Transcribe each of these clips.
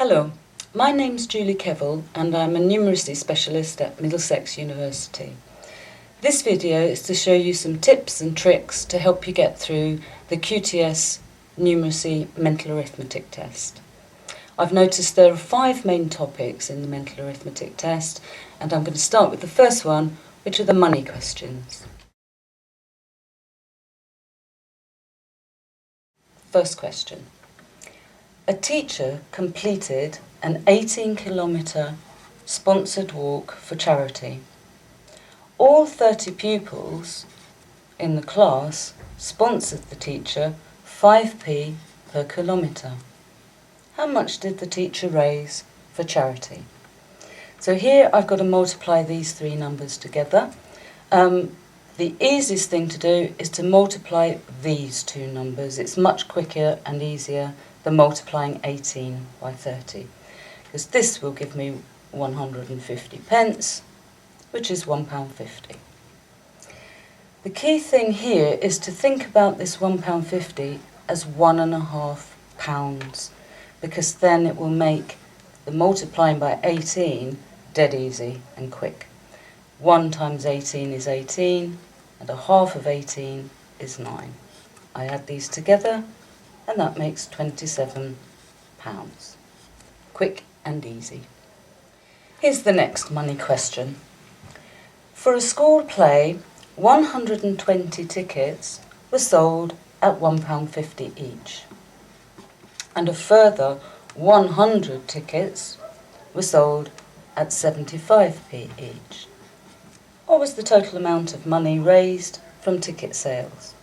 Hello, my name's Julie Kevill and I'm a numeracy specialist at Middlesex University. This video is to show you some tips and tricks to help you get through the QTS Numeracy mental arithmetic test. I've noticed there are 5 main topics in the mental arithmetic test, and I'm going to start with the first one, which are the money questions. First question. A teacher completed an 18-kilometre sponsored walk for charity. All 30 pupils in the class sponsored the teacher 5p per kilometre. How much did the teacher raise for charity? So here I've got to multiply these 3 numbers together. The easiest thing to do is to multiply these 2 numbers. It's much quicker and easier than multiplying 18 by 30, because this will give me 150 pence, which is £1.50. The key thing here is to think about this £1.50 as £1.50, because then it will make the multiplying by 18 dead easy and quick. 1 times 18 is 18, and a half of 18 is 9. I add these together, and that makes £27. Quick and easy. Here's the next money question. For a school play, 120 tickets were sold at £1.50 each, and a further 100 tickets were sold at 75p each. What was the total amount of money raised from ticket sales?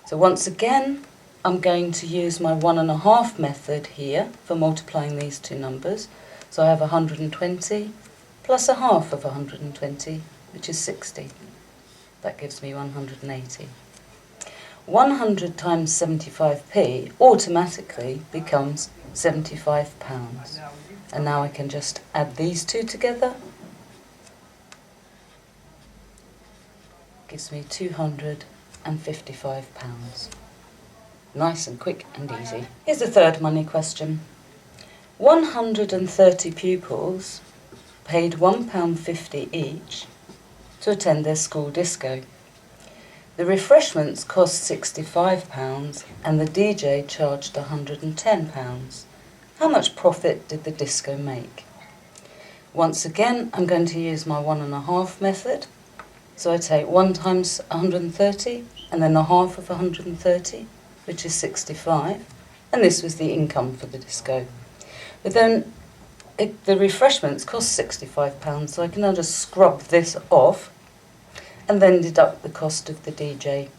So once again, I'm going to use my 1.5 method here for multiplying these 2 numbers. So I have 120 plus a half of 120, which is 60. That gives me 180. 100 times 75p automatically becomes £75. And now I can just add these 2 together. Gives me £255. Nice and quick and easy. Here's the third money question. 130 pupils paid £1.50 each to attend their school disco. The refreshments cost £65 and the DJ charged £110. How much profit did the disco make? Once again, I'm going to use my 1.5 method. So I take 1 times 130 and then a half of 130, which is 65, and this was the income for the disco. But then the refreshments cost £65, so I can now just scrub this off and then deduct the cost of the DJ,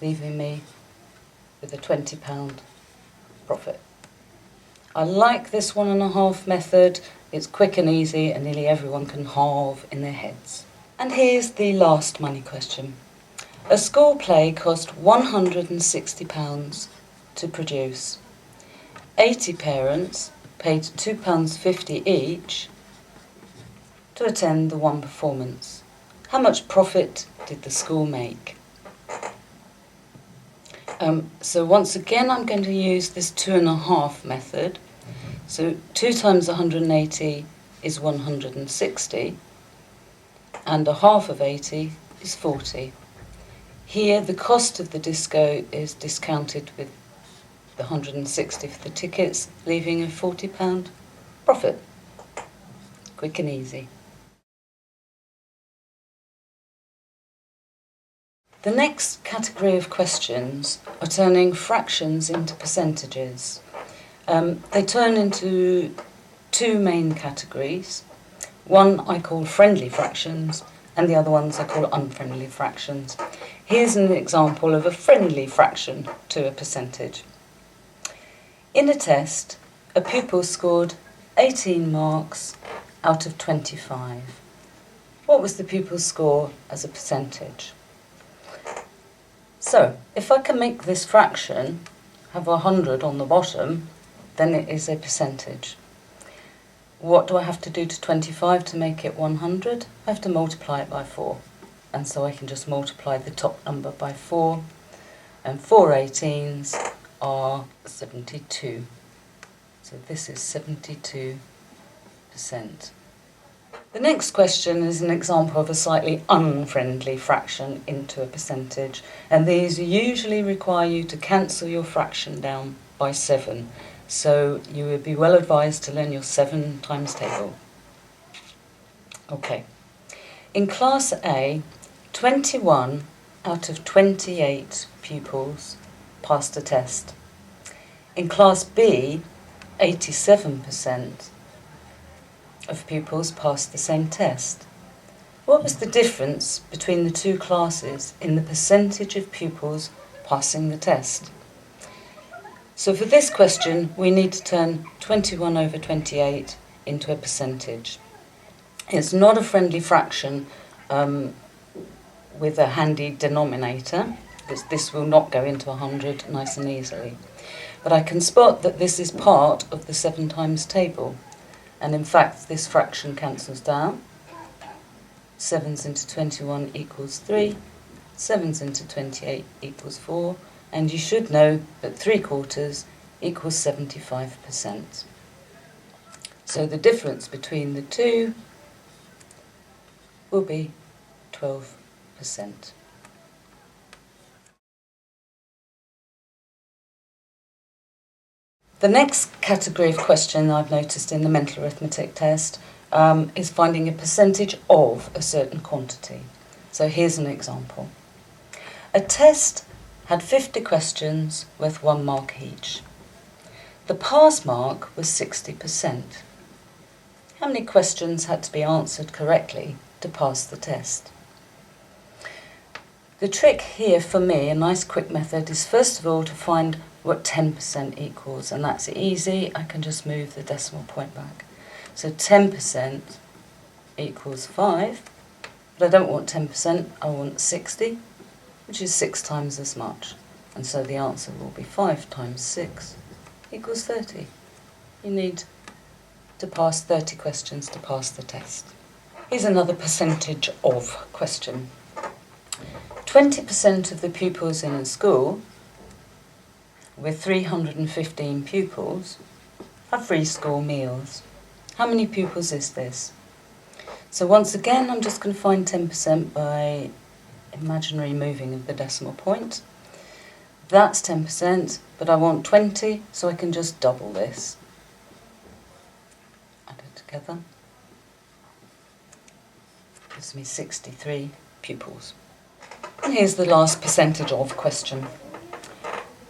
leaving me with a £20 profit. I like this 1.5 method. It's quick and easy, and nearly everyone can halve in their heads. And here's the last money question. A school play cost £160 to produce. 80 parents paid £2.50 each to attend the one performance. How much profit did the school make? So once again, I'm going to use this 2.5 method. So 2 times 180 is 160. And a half of 80 is 40. Here, the cost of the disco is discounted with the 160 for the tickets, leaving a £40 profit. Quick and easy. The next category of questions are turning fractions into percentages. They turn into 2 main categories. One I call friendly fractions, and the other ones I call unfriendly fractions. Here's an example of a friendly fraction to a percentage. In a test, a pupil scored 18 marks out of 25. What was the pupil's score as a percentage? So, if I can make this fraction have 100 on the bottom, then it is a percentage. What do I have to do to 25 to make it 100? I have to multiply it by 4. And so I can just multiply the top number by 4. And 4 18s are 72. So this is 72%. The next question is an example of a slightly unfriendly fraction into a percentage, and these usually require you to cancel your fraction down by 7. So you would be well advised to learn your 7 times table. Okay. In Class A, 21 out of 28 pupils passed the test. In Class B, 87% of pupils passed the same test. What was the difference between the two classes in the percentage of pupils passing the test? So for this question, we need to turn 21 over 28 into a percentage. It's not a friendly fraction with a handy denominator, because this will not go into 100 nice and easily. But I can spot that this is part of the 7 times table. And in fact, this fraction cancels down. 7s into 21 equals 3. 7s into 28 equals 4. And you should know that 3/4 equals 75%. So the difference between the two will be 12%. The next category of question I've noticed in the mental arithmetic test is finding a percentage of a certain quantity. So here's an example. A test had 50 questions worth 1 mark each. The pass mark was 60%. How many questions had to be answered correctly to pass the test? The trick here for me, a nice quick method, is first of all to find what 10% equals, and that's easy. I can just move the decimal point back. So 10% equals 5, but I don't want 10%, I want 60, which is 6 times as much. And so the answer will be 5 times 6 equals 30. You need to pass 30 questions to pass the test. Here's another percentage of question. 20% of the pupils in a school with 315 pupils have free school meals. How many pupils is this? So once again, I'm just going to find 10% by imaginary moving of the decimal point. That's 10%, but I want 20, so I can just double this. Add it together. Gives me 63 pupils. And here's the last percentage of question.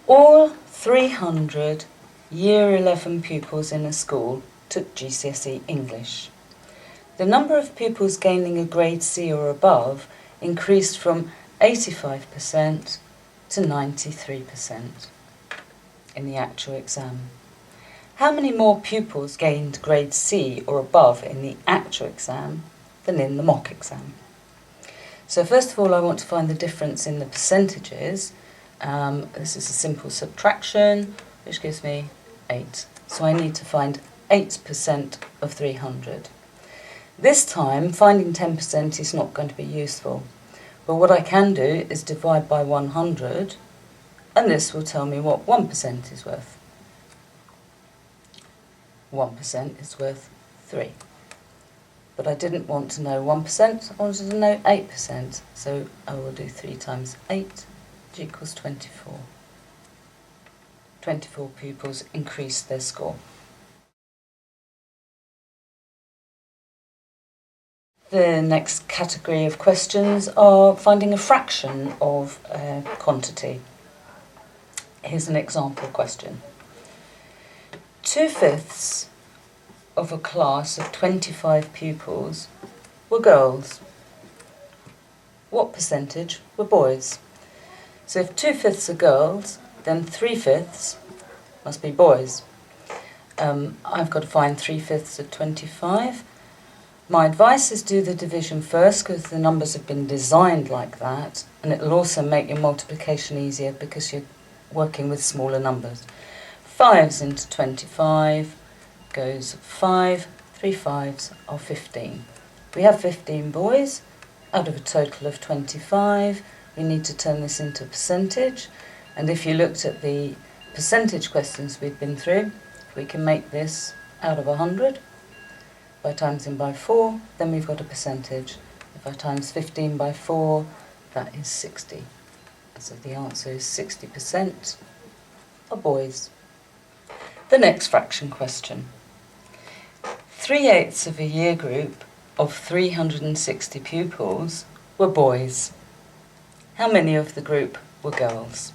All 300 Year 11 pupils in a school took GCSE English. The number of pupils gaining a grade C or above increased from 85% to 93% in the actual exam. How many more pupils gained grade C or above in the actual exam than in the mock exam? So first of all, I want to find the difference in the percentages. This is a simple subtraction, which gives me 8. So I need to find 8% of 300. This time, finding 10% is not going to be useful. But what I can do is divide by 100, and this will tell me what 1% is worth. 1% is worth 3. But I didn't want to know 1%, I wanted to know 8%. So I will do 3 times 8, which equals 24. 24 pupils increased their score. The next category of questions are finding a fraction of a quantity. Here's an example question. 2/5 of a class of 25 pupils were girls. What percentage were boys? So if 2/5 are girls, then 3/5 must be boys. I've got to find 3/5 of 25. My advice is do the division first because the numbers have been designed like that, and it will also make your multiplication easier because you're working with smaller numbers. 5s into 25 goes 5, 3 5s are 15. We have 15 boys out of a total of 25. We need to turn this into a percentage, and if you looked at the percentage questions we've been through, if we can make this out of 100. If I times in by 4, then we've got a percentage. If I times 15 by 4, that is 60. So the answer is 60% are boys. The next fraction question. 3/8 of a year group of 360 pupils were boys. How many of the group were girls?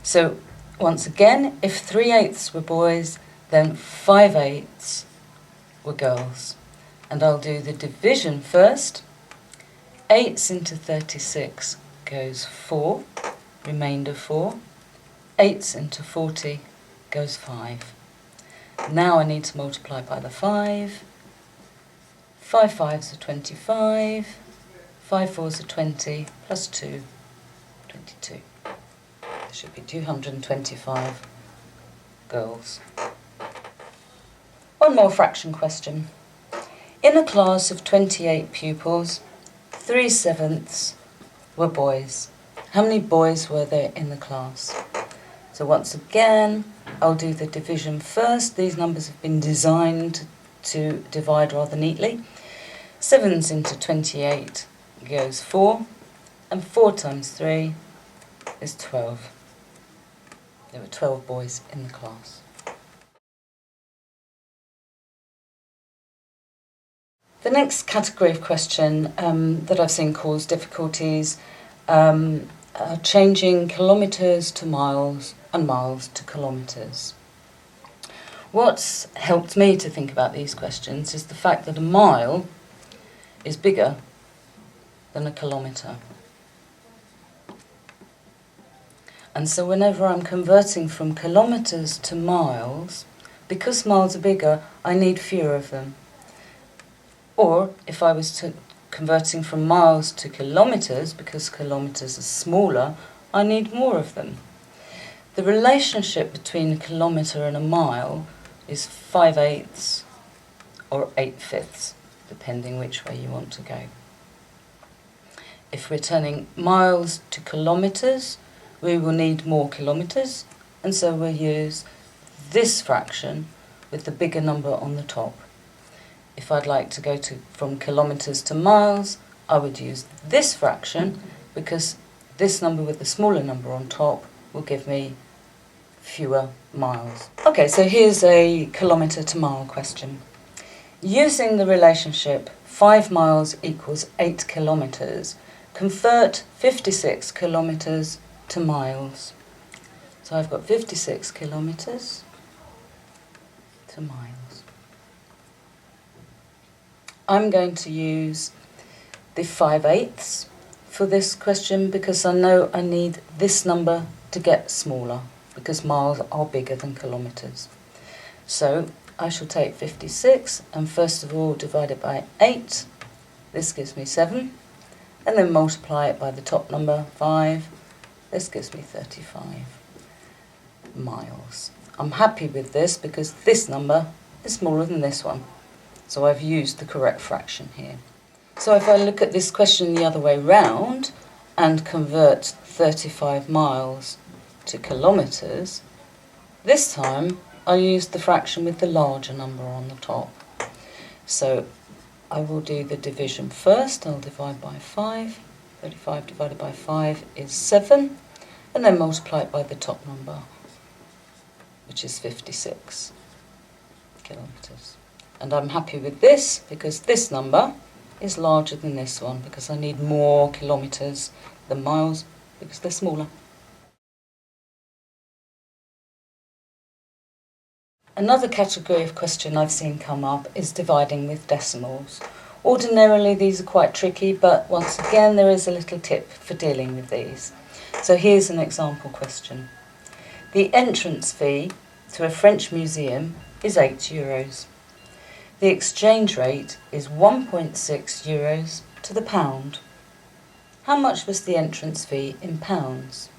So once again, if 3/8 were boys, then 5/8 were girls. And I'll do the division first. 8 into 36 goes 4, remainder 4. 8 into 40 goes 5. Now I need to multiply by the 5. 5 5s are 25. 5 4s are 20, plus 2, 22. There should be 225 girls. One more fraction question. In a class of 28 pupils, 3/7 were boys. How many boys were there in the class? So once again, I'll do the division first. These numbers have been designed to divide rather neatly. 7s into 28 goes 4, and 4 times 3 is 12. There were 12 boys in the class. The next category of question that I've seen cause difficulties are changing kilometres to miles and miles to kilometres. What's helped me to think about these questions is the fact that a mile is bigger than a kilometre. And so whenever I'm converting from kilometres to miles, because miles are bigger, I need fewer of them. Or if I was converting from miles to kilometres, because kilometres are smaller, I need more of them. The relationship between a kilometre and a mile is 5/8 or 8/5, depending which way you want to go. If we're turning miles to kilometres, we will need more kilometres, and so we'll use this fraction with the bigger number on the top. If I'd like to go from kilometres to miles, I would use this fraction, because this number with the smaller number on top will give me fewer miles. Okay, so here's a kilometre to mile question. Using the relationship 5 miles equals 8 kilometres, convert 56 kilometres to miles. So I've got 56 kilometres to miles. I'm going to use the 5/8 for this question because I know I need this number to get smaller, because miles are bigger than kilometres. So I shall take 56 and first of all divide it by 8. This gives me 7. And then multiply it by the top number, 5. This gives me 35 miles. I'm happy with this because this number is smaller than this one. So I've used the correct fraction here. So if I look at this question the other way round and convert 35 miles to kilometres, this time I use the fraction with the larger number on the top. So I will do the division first. I'll divide by 5. 35 divided by 5 is 7. And then multiply it by the top number, which is 56 kilometres. And I'm happy with this because this number is larger than this one, because I need more kilometres than miles because they're smaller. Another category of question I've seen come up is dividing with decimals. Ordinarily these are quite tricky, but once again there is a little tip for dealing with these. So here's an example question. The entrance fee to a French museum is €8. The exchange rate is 1.6 euros to the pound. How much was the entrance fee in pounds?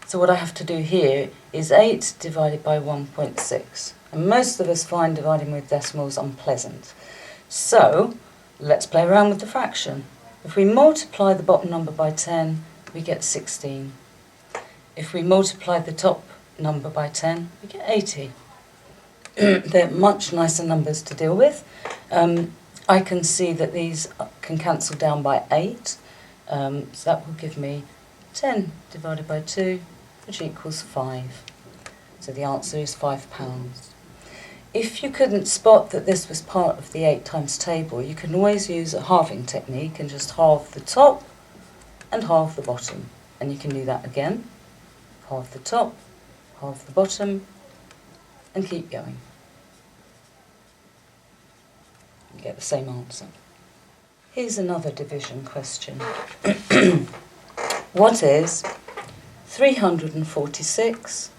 So what I have to do here is 8 divided by 1.6. And most of us find dividing with decimals unpleasant. So let's play around with the fraction. If we multiply the bottom number by 10, we get 16. If we multiply the top number by 10, we get 80. They're much nicer numbers to deal with. I can see that these can cancel down by 8, so that will give me 10 divided by 2, which equals 5. So the answer is £5. If you couldn't spot that this was part of the 8 times table, you can always use a halving technique and just halve the top and halve the bottom. And you can do that again. Halve the top, halve the bottom, and keep going. You get the same answer. Here's another division question. What is 346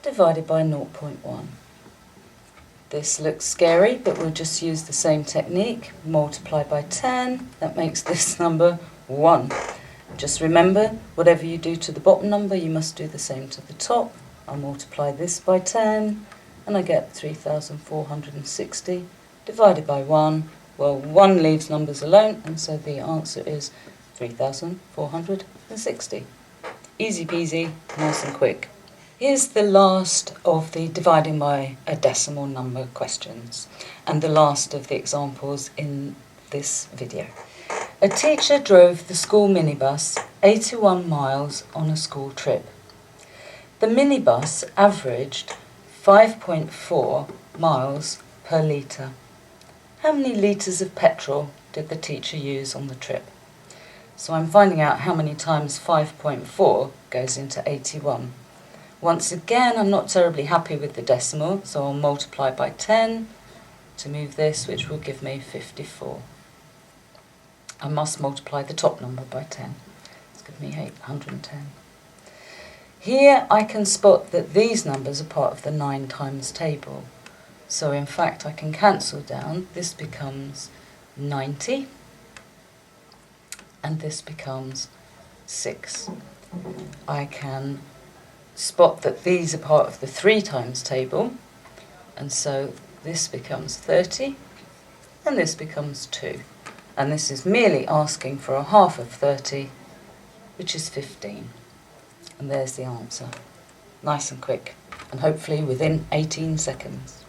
divided by 0.1? This looks scary, but we'll just use the same technique. Multiply by 10, that makes this number 1. Just remember, whatever you do to the bottom number, you must do the same to the top. I'll multiply this by 10, and I get 3,460 divided by 1. Well, 1 leaves numbers alone, and so the answer is 3,460. Easy peasy, nice and quick. Here's the last of the dividing by a decimal number questions, and the last of the examples in this video. A teacher drove the school minibus 81 miles on a school trip. The minibus averaged 5.4 miles per litre. How many litres of petrol did the teacher use on the trip? So I'm finding out how many times 5.4 goes into 81. Once again, I'm not terribly happy with the decimal, so I'll multiply by 10 to move this, which will give me 54. I must multiply the top number by 10. It's given me 810. Here I can spot that these numbers are part of the 9 times table. So in fact I can cancel down. This becomes 90 and this becomes 6. I can spot that these are part of the 3 times table, and so this becomes 30 and this becomes 2. And this is merely asking for a half of 30, which is 15. And there's the answer. Nice and quick, and hopefully within 18 seconds.